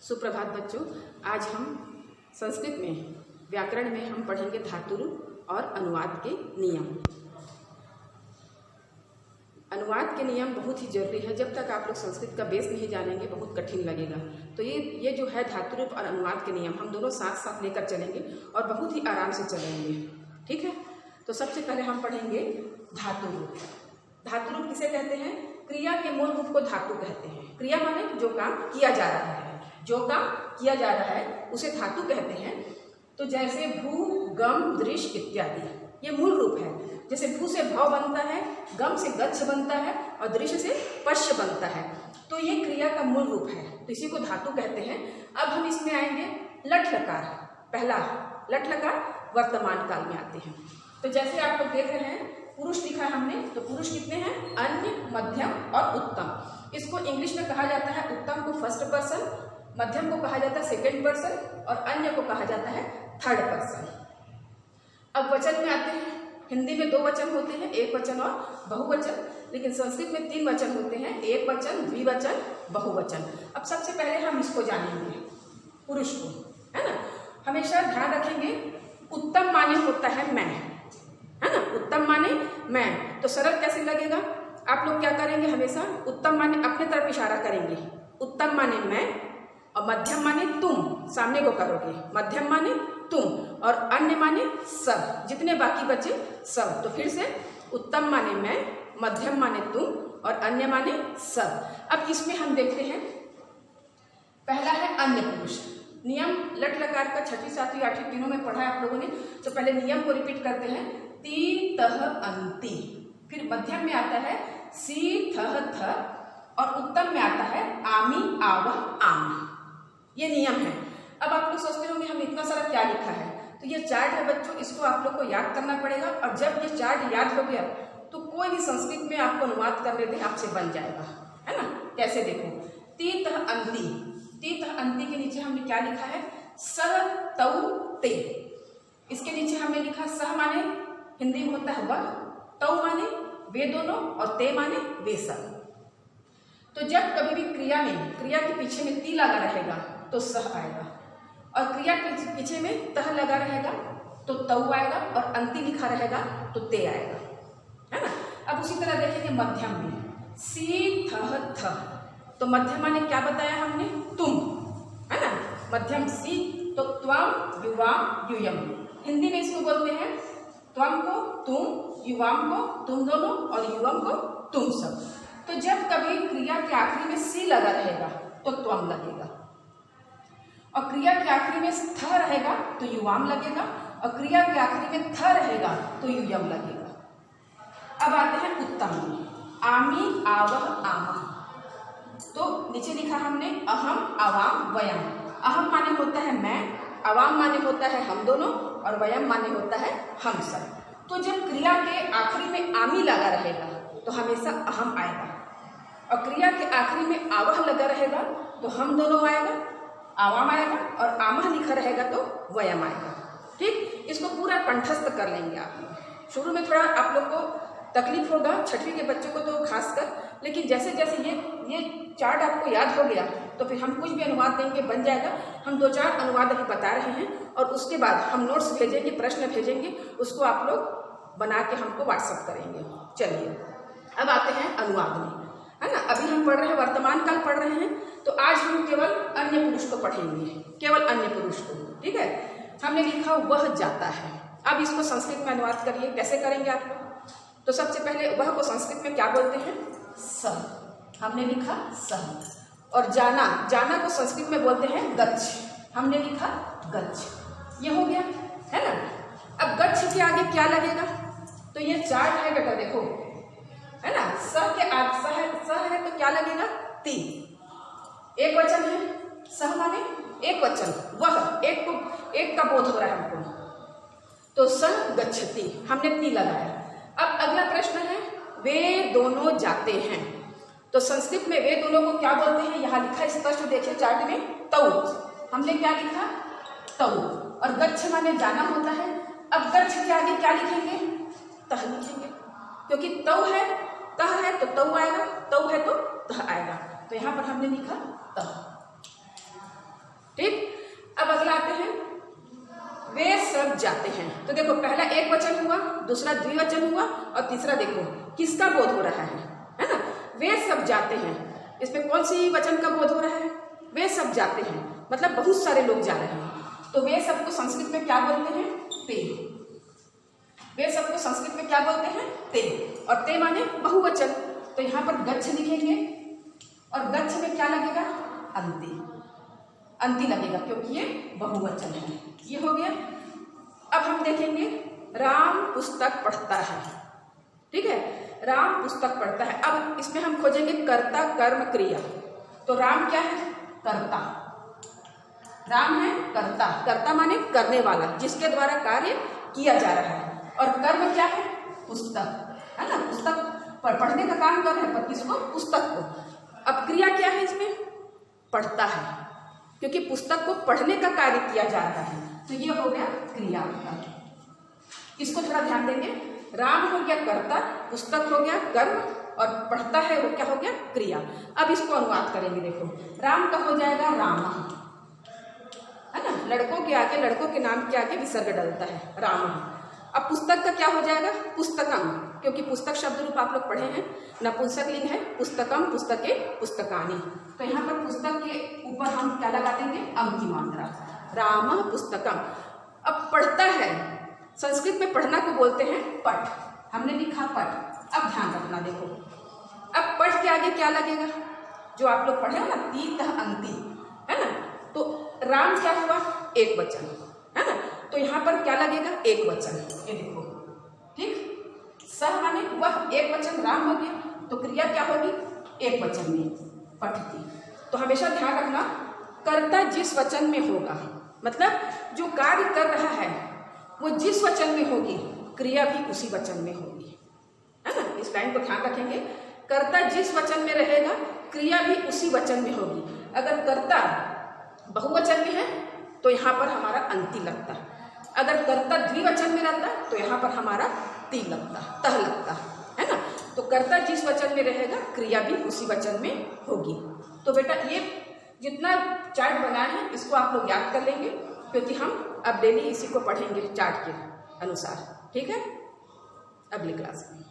सुप्रभात बच्चों। आज हम संस्कृत में व्याकरण में हम पढ़ेंगे धातुरूप और अनुवाद के नियम। अनुवाद के नियम बहुत ही जरूरी है। जब तक आप लोग संस्कृत का बेस नहीं जानेंगे बहुत कठिन लगेगा। तो ये जो है धातुरूप और अनुवाद के नियम हम दोनों साथ साथ लेकर चलेंगे और बहुत ही आराम से चलेंगे, ठीक है। तो सबसे पहले हम पढ़ेंगे धातुरूप। धातुरूप किसे कहते हैं? क्रिया के मूल रूप को धातु कहते हैं। क्रिया माने जो काम किया जा रहा है, जो काम किया जा रहा है उसे धातु कहते हैं। तो जैसे भू, गम, दृश्य इत्यादि ये मूल रूप है। जैसे भू से भव बनता है, गम से गच्छ बनता है और दृश्य से पश्य बनता है। तो ये क्रिया का मूल रूप है, तो इसी को धातु कहते हैं। अब हम इसमें आएंगे लट लकार। पहला लट लकार वर्तमान काल में आते हैं। तो जैसे आप लोग देख रहे हैं पुरुष लिखा है हमने, तो पुरुष कितने हैं? अन्य, मध्यम और उत्तम। इसको इंग्लिश में कहा जाता है उत्तम को फर्स्ट पर्सन, मध्यम को कहा जाता है सेकंड पर्सन और अन्य को कहा जाता है थर्ड पर्सन। अब वचन में आते हैं। हिंदी में 2 वचन होते हैं, एक वचन और बहुवचन, लेकिन संस्कृत में 3 वचन होते हैं, एक वचन, द्विवचन, बहुवचन। अब सबसे पहले हम इसको जानेंगे, पुरुष को, है ना। हमेशा ध्यान रखेंगे उत्तम माने होता है मैं, है ना। उत्तम माने मैं, तो सरल कैसे लगेगा? आप लोग क्या करेंगे? हमेशा उत्तम माने अपने तरफ इशारा करेंगे। उत्तम माने मैं और मध्यम माने तुम, सामने को करोगे। मध्यम माने तुम और अन्य माने सब, जितने बाकी बचे सब। तो फिर से उत्तम माने मैं, मध्यम माने तुम और अन्य माने सब। अब इसमें हम देखते हैं, पहला है अन्य पुरुष। नियम लट लकार का 6वीं 7वीं 8वीं तीनों में पढ़ा है आप लोगों ने। तो पहले नियम को रिपीट करते हैं। ती तह अंति, फिर मध्यम में आता है सी थह थ और उत्तम में आता है आमी आवह आम। ये नियम है। अब आप लोग सोचते होंगे हम इतना सारा क्या लिखा है। तो ये चार्ट है बच्चों, इसको आप लोग को याद करना पड़ेगा। और जब ये चार्ट याद हो गया तो कोई भी संस्कृत में आपको अनुवाद करने दे आपसे बन जाएगा, है ना। कैसे देखो, ती तह अंति। ती तह अंति के नीचे हमने क्या लिखा है? सह तौ ते। इसके नीचे हमने लिखा सह माने हिंदी में होता है वह, तौ माने वे दोनों और ते माने वे सब। तो जब कभी भी क्रिया में, क्रिया के पीछे में ती लगा रहेगा तो सह आएगा, और क्रिया के पीछे में तह लगा रहेगा तो तौ आएगा, और अंति लिखा रहेगा तो ते आएगा, है ना। अब उसी तरह देखेंगे मध्यम में सी थह थ। तो मध्यम माने क्या बताया हमने? तुम, है ना। मध्यम सी, तो त्वम, युवाम, यूयम। हिंदी में इसको बोलते हैं त्वम को तुम, युवाम को तुम दोनों और युवम को तुम सब। तो जब कभी क्रिया के आखिरी में सी लगा रहेगा तो त्वम लगेगा, और क्रिया के आखिरी में थ रहेगा तो युवाम लगेगा, और क्रिया के आखिरी में थ रहेगा तो युयम लगेगा। अब आते हैं उत्तम में, आमी आवह आमा। तो नीचे लिखा हमने अहम, अवाम, वयम। अहम माने होता है मैं, अवाम माने होता है हम दोनों और वयम माने होता है हम सब। तो जब क्रिया के आखिरी में आमी लगा रहेगा तो हमेशा अहम आएगा, और क्रिया के आखिरी में आवह लगा रहेगा तो हम दोनों आएगा, आवाम आएगा, और आमह लिखा रहेगा तो वयम आएगा। ठीक, इसको पूरा कंठस्थ कर लेंगे आप लोग। शुरू में थोड़ा आप लोग को तकलीफ होगा, 6वीं के बच्चों को तो खासकर, लेकिन जैसे जैसे ये चार्ट आपको याद हो गया तो फिर हम कुछ भी अनुवाद देंगे बन जाएगा। हम 2-4 अनुवाद अभी बता रहे हैं और उसके बाद हम नोट्स भेजेंगे, प्रश्न भेजेंगे, उसको आप लोग बना के हमको व्हाट्सअप करेंगे। चलिए अब आते हैं अनुवाद में, है ना। अभी हम पढ़ रहे हैं वर्तमान काल पढ़ रहे हैं, तो आज हम केवल अन्य पुरुष को पढ़ेंगे, केवल अन्य पुरुष को, ठीक है। हमने लिखा वह जाता है। अब इसको संस्कृत में अनुवाद करिए। कैसे करेंगे आप लोग? तो सबसे पहले वह को संस्कृत में क्या बोलते हैं? सह। हमने लिखा सह। और जाना, जाना को संस्कृत में बोलते हैं गच्छ। हमने लिखा गच्छ। ये हो गया, है ना। अब गच्छ के आगे क्या लगेगा? तो ये चार्ट है बेटा, देखो, है ना। सह के आगे सह है तो क्या लगेगा? ती। एक वचन है, सह माने एक वचन, वह एक का बोध हो रहा है हमको, तो सह गच्छति, हमने ती लगाया। अब अगला प्रश्न है वे दोनों जाते हैं। तो संस्कृत में वे दोनों को क्या बोलते हैं? यहाँ लिखा स्पष्ट देखिए चार्ट में, तौ। हमने क्या लिखा? तौ। और गच्छ माने जाना होता है। अब गच्छ के आगे क्या लिखेंगे? तह लिखेंगे, क्योंकि तौ है, तह है तो तौ आएगा, तौ है तो तह आएगा। तो यहाँ पर हमने लिखा तह। जाते हैं। तो देखो पहला एक वचन हुआ, दूसरा द्विवचन हुआ और तीसरा देखो किसका बोध हो रहा है ना, वे सब जाते हैं। इसमें कौन सी वचन का बोध हो रहा है? वे सब जाते हैं, मतलब बहुत सारे लोग जा रहे हैं। तो वे सबको संस्कृत में क्या बोलते हैं? ते। वे सबको संस्कृत में क्या बोलते हैं? ते। और ते माने बहुवचन। तो यहाँ पर गच्छ लिखेंगे और गच्छ में क्या लगेगा? अंति। अंति लगेगा क्योंकि ये बहुवचन है। ये हो गया। अब हम देखेंगे राम पुस्तक पढ़ता है। ठीक है, राम पुस्तक पढ़ता है। अब इसमें हम खोजेंगे कर्ता कर्म क्रिया। तो राम क्या है? कर्ता। राम है कर्ता। कर्ता माने करने वाला, जिसके द्वारा कार्य किया जा रहा है। और कर्म क्या है? पुस्तक, है ना। पुस्तक पढ़ने का काम कर रहा है, पर किसको? पुस्तक को। अब क्रिया क्या है इसमें? पढ़ता है, क्योंकि पुस्तक को पढ़ने का कार्य किया जा रहा है। तो ये हो गया क्रिया का। इसको थोड़ा ध्यान देंगे। राम हो गया कर्ता, पुस्तक हो गया कर्म और पढ़ता है वो क्या हो गया? क्रिया। अब इसको अनुवाद करेंगे। देखो राम का हो जाएगा राम, है ना। लड़कों के आगे, लड़कों के नाम के आगे विसर्ग डलता है, राम। अब पुस्तक का क्या हो जाएगा? पुस्तकम, क्योंकि पुस्तक शब्द रूप आप लोग पढ़े हैं, नपुंसक लिंग है। पुस्तकम, पुस्तके, पुस्तकानी। तो यहाँ पर पुस्तक के ऊपर हम क्या लगा देंगे? अम की मात्रा। राम पुस्तकम। अब पढ़ता है, संस्कृत में पढ़ना को बोलते हैं पठ। हमने लिखा पठ। अब ध्यान रखना, देखो अब पठ के आगे क्या लगेगा? जो आप लोग पढ़े हो ना, तीत अंति, है ना। तो राम क्या हुआ? एक वचन, है ना। तो यहाँ पर क्या लगेगा? एक वचन। ये देखो, ठीक। सह माने वह, एक वचन राम हो गया। तो क्रिया क्या होगी? एक वचन में, पठती। तो हमेशा ध्यान रखना, कर्ता जिस वचन में होगा, मतलब जो कार्य कर रहा है वो जिस वचन में होगी, क्रिया भी उसी वचन में होगी, है ना। इस लाइन को ध्यान रखेंगे। कर्ता जिस वचन में रहेगा, क्रिया भी उसी वचन में होगी। अगर कर्ता बहुवचन में है तो यहाँ पर हमारा अंति लगता। अगर कर्ता द्विवचन में रहता तो यहाँ पर हमारा ती लगता, तह लगता, है ना। तो कर्ता जिस वचन में रहेगा, क्रिया भी उसी वचन में होगी। तो बेटा ये जितना चार्ट बना है इसको आप लोग याद कर लेंगे, क्योंकि हम अब डेली इसी को पढ़ेंगे चार्ट के अनुसार। ठीक है, अगली क्लास में।